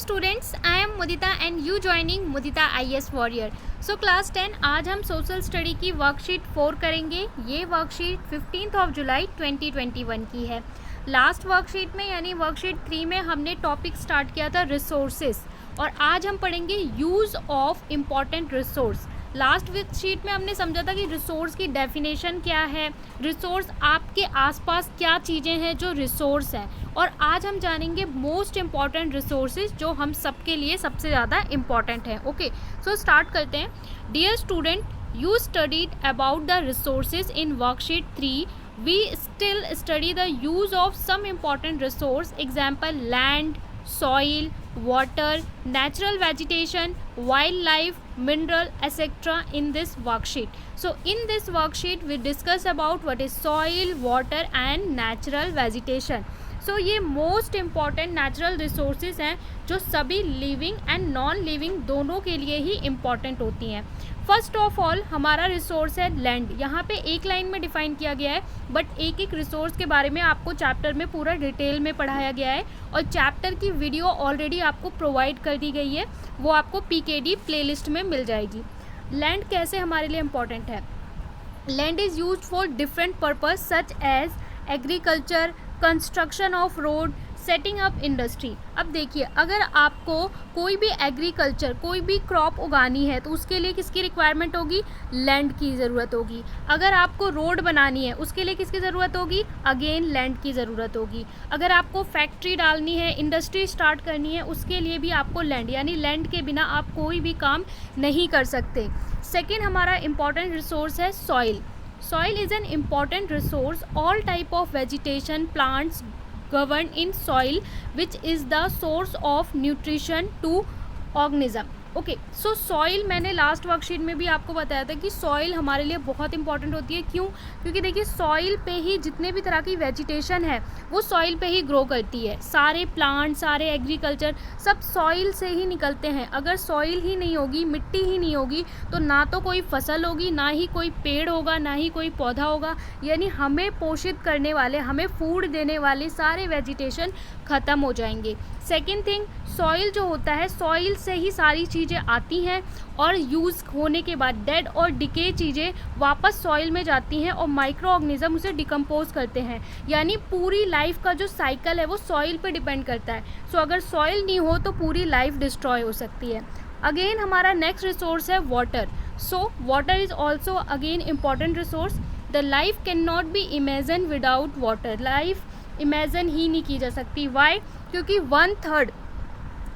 students, I am Mudita and you joining Mudita IS Warrior. So class 10 आज हम social study की worksheet 4 करेंगे. ये वर्कशीट 15 जुलाई 2021 की है. लास्ट वर्कशीट में यानी वर्कशीट 3 में हमने टॉपिक स्टार्ट किया था रिसोर्सेज और आज हम पढ़ेंगे use of important resource. Last worksheet में हमने समझा था कि रिसोर्स की डेफिनेशन क्या है, रिसोर्स आपके आसपास क्या चीज़ें हैं जो रिसोर्स हैं, और आज हम जानेंगे मोस्ट इम्पॉर्टेंट रिसोर्सेज जो हम सबके लिए सबसे ज़्यादा इम्पॉर्टेंट है. ओके, सो स्टार्ट करते हैं. Dear student, you studied about the resources in worksheet 3. We still study the use of some important resource, example land, soil, water, natural vegetation, wildlife, mineral, etc. in this worksheet. So in this worksheet we discuss about what is soil, water and natural vegetation. सो ये most important natural resources हैं जो सभी living and non living दोनों के लिए ही important होती हैं. First of all हमारा रिसोर्स है लैंड. यहाँ पे एक लाइन में डिफाइन किया गया है, बट एक एक रिसोर्स के बारे में आपको चैप्टर में पूरा डिटेल में पढ़ाया गया है और चैप्टर की वीडियो ऑलरेडी आपको प्रोवाइड कर दी गई है, वो आपको PKD प्लेलिस्ट में मिल जाएगी. लैंड कैसे हमारे लिए इम्पॉर्टेंट है? Land is used for different purpose such as agriculture, construction of road, setting up industry. अब देखिए, अगर आपको कोई भी एग्रीकल्चर कोई भी क्रॉप उगानी है तो उसके लिए किसकी रिक्वायरमेंट होगी? लैंड की ज़रूरत होगी. अगर आपको रोड बनानी है उसके लिए किसकी ज़रूरत होगी? अगेन लैंड की ज़रूरत होगी. अगर आपको फैक्ट्री डालनी है, इंडस्ट्री स्टार्ट करनी है, उसके लिए भी आपको लैंड, यानी लैंड के बिना आप कोई भी काम नहीं कर सकते. सेकेंड हमारा इम्पॉर्टेंट रिसोर्स है soil. Soil is an important resource. All type of vegetation, plants govern in soil, which is the source of nutrition to organism. Okay, so soil मैंने लास्ट वर्कशीट में भी आपको बताया था कि सॉइल हमारे लिए बहुत इंपॉर्टेंट होती है. क्यों? क्योंकि देखिए सॉइल पे ही जितने भी तरह की वेजिटेशन है वो सॉइल पे ही ग्रो करती है. सारे प्लांट, सारे एग्रीकल्चर सब सॉइल से ही निकलते हैं. अगर सॉइल ही नहीं होगी, मिट्टी ही नहीं होगी, तो ना तो कोई फसल होगी, ना ही कोई पेड़ होगा, ना ही कोई पौधा होगा. यानी हमें पोषित करने वाले, हमें फूड देने वाले सारे वेजिटेशन ख़त्म हो जाएंगे. सेकेंड थिंग, सॉइल जो होता है, सॉइल से ही सारी चीज़ें आती हैं और यूज़ होने के बाद डेड और डिके चीज़ें वापस सॉइल में जाती हैं और माइक्रो ऑर्गेनिज्म उसे डिकम्पोज करते हैं. यानी पूरी लाइफ का जो साइकिल है वो सॉइल पे डिपेंड करता है. सो अगर सॉइल नहीं हो तो पूरी लाइफ डिस्ट्रॉय हो सकती है. अगेन हमारा नेक्स्ट रिसोर्स है water. So water is also again important resource. The life can not be imagine without water. Life imagine ही नहीं की जा सकती. वाई? क्योंकि 1/3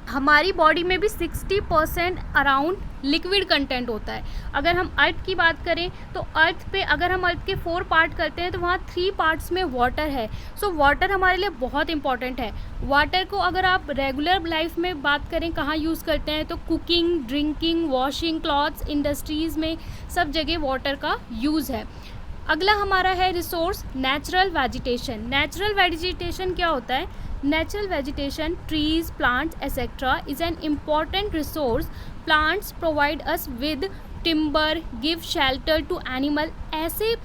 हमारी बॉडी में भी 60% अराउंड लिक्विड कंटेंट होता है. अगर हम अर्थ की बात करें तो अर्थ पे अगर हम अर्थ के 4 पार्ट करते हैं तो वहाँ 3 पार्ट्स में वाटर है. सो वाटर हमारे लिए बहुत इंपॉर्टेंट है. वाटर को अगर आप रेगुलर लाइफ में बात करें कहाँ यूज़ करते हैं तो cooking, drinking, washing clothes, industries में सब जगह वाटर का यूज़ है. अगला हमारा है resource natural vegetation. Natural vegetation क्या होता है? Natural vegetation, trees, plants, etc. is an important resource. Plants provide us with timber, give shelter to animal. ऐसे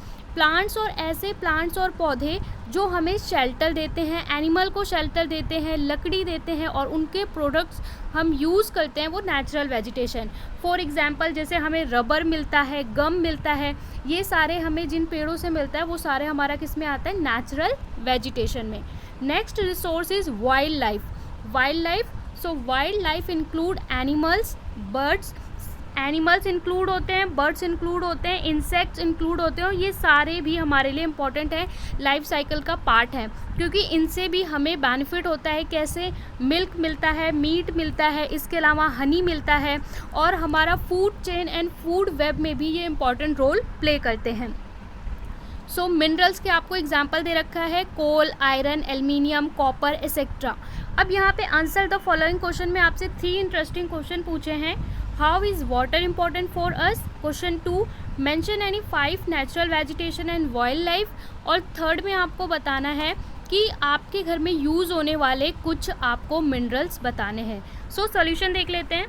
प्लांट्स और पौधे जो हमें शेल्टर देते हैं, एनिमल को शेल्टर देते हैं, लकड़ी देते हैं और उनके प्रोडक्ट्स हम यूज़ करते हैं, वो नेचुरल वेजिटेशन. फॉर एग्जांपल जैसे हमें रबर मिलता है, गम मिलता है, ये सारे हमें जिन पेड़ों से मिलता है वो सारे हमारा किस में आता है? नेचुरल वेजिटेशन में. Next resource is wild life. Wild life, so wild life include animals, birds. Animals include होते हैं, बर्ड्स इंक्लूड होते हैं, इंसेक्ट्स इंक्लूड होते हैं और ये सारे भी हमारे लिए इम्पॉर्टेंट है, लाइफ साइकिल का पार्ट है. क्योंकि इनसे भी हमें बेनिफिट होता है. कैसे? मिल्क मिलता है, मीट मिलता है, इसके अलावा हनी मिलता है और हमारा food chain and food web में भी ये इम्पॉर्टेंट रोल प्ले करते हैं. सो मिनरल्स के आपको एग्जाम्पल दे रखा है, कोल, आयरन, एल्युमिनियम, कॉपर एक्सेट्रा. अब यहाँ पे आंसर द फॉलोइंग क्वेश्चन में आपसे 3 इंटरेस्टिंग क्वेश्चन पूछे हैं. How is water important for us? Question 2, mention any 5 natural vegetation and wild life. और थर्ड में आपको बताना है कि आपके घर में यूज़ होने वाले कुछ आपको मिनरल्स बताने हैं. सो सॉल्यूशन देख लेते हैं.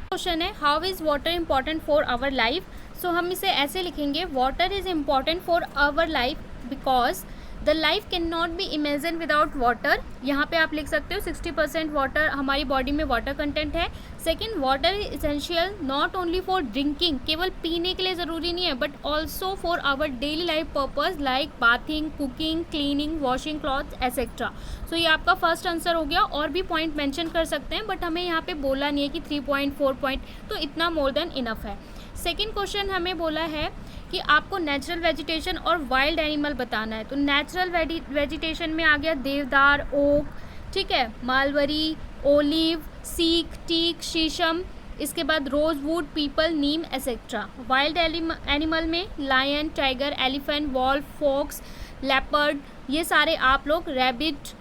क्वेश्चन है how is water important for our life. So हम इसे ऐसे लिखेंगे, water is important for our life because the life can not be imagine without water, यहाँ पे आप लिख सकते हो 60% वाटर, हमारी बॉडी में वाटर कंटेंट है। Second, water is essential not only for drinking, केवल पीने के लिए ज़रूरी नहीं है, but also for our daily life purpose like bathing, cooking, cleaning, washing clothes etcetera. So ये आपका फर्स्ट आंसर हो गया। और भी पॉइंट मेंशन कर सकते हैं, बट हमें यहाँ पे बोला नहीं है कि 3 पॉइंट 4 पॉइंट, तो इतना मोर देन इनफ है। सेकेंड क्वेश्चन हमें बोला है कि आपको नेचुरल वेजिटेशन और वाइल्ड एनिमल बताना है। तो नेचुरल वेजिटेशन में आ गया देवदार, ओक, ठीक है, मालवरी, ओलिव, सीक, टीक, शीशम, इसके बाद रोजवुड, पीपल, नीम एसेट्रा। वाइल्ड एनिमल में lion, tiger, elephant, wolf, fox, leopard, ये सारे आप लोग, rabbit,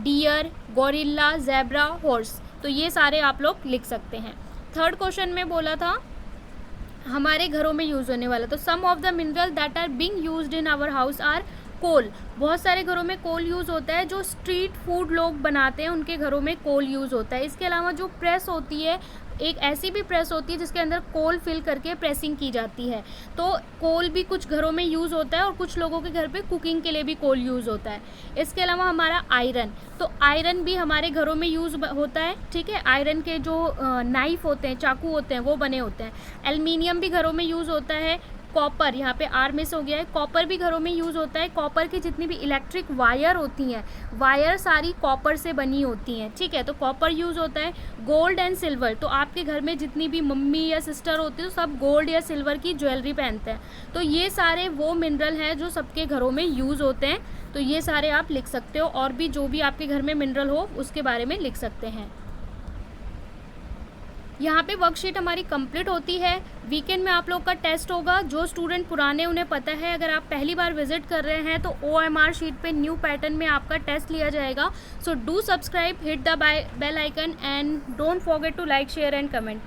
deer, gorilla, zebra, horse, तो ये सारे आप लोग लिख सकते हैं। थर्ड क्वेश्चन में बोला था हमारे घरों में यूज़ होने वाला, तो some of the mineral that are being used in our house are coal. बहुत सारे घरों में कोल यूज़ होता है, जो स्ट्रीट फूड लोग बनाते हैं उनके घरों में कोल यूज़ होता है। इसके अलावा जो प्रेस होती है, एक ऐसी भी प्रेस होती है जिसके अंदर कोल फिल करके प्रेसिंग की जाती है, तो कोल भी कुछ घरों में यूज़ होता है और कुछ लोगों के घर पे कुकिंग के लिए भी कोल यूज़ होता है। इसके अलावा हमारा आयरन, तो आयरन भी हमारे घरों में यूज़ होता है, ठीक है। आयरन के जो नाइफ होते हैं, चाकू होते हैं, वो बने होते हैं। एल्युमिनियम भी घरों में यूज़ होता है। कॉपर, यहाँ पे आर मिस हो गया है, कॉपर भी घरों में यूज़ होता है। कॉपर की जितनी भी इलेक्ट्रिक वायर होती हैं, वायर सारी कॉपर से बनी होती हैं, ठीक है, तो कॉपर यूज़ होता है। गोल्ड एंड सिल्वर, तो आपके घर में जितनी भी मम्मी या सिस्टर होती है तो सब गोल्ड या सिल्वर की ज्वेलरी पहनते हैं, तो ये सारे वो मिनरल हैं जो सबके घरों में यूज़ होते हैं, तो ये सारे आप लिख सकते हो। और भी जो भी आपके घर में मिनरल हो उसके बारे में लिख सकते हैं। यहाँ पे वर्कशीट हमारी कंप्लीट होती है। वीकेंड में आप लोग का टेस्ट होगा। जो स्टूडेंट पुराने उन्हें पता है, अगर आप पहली बार विजिट कर रहे हैं तो OMR शीट पे न्यू पैटर्न में आपका टेस्ट लिया जाएगा। So do subscribe, hit the bell icon and don't forget to like, share and comment.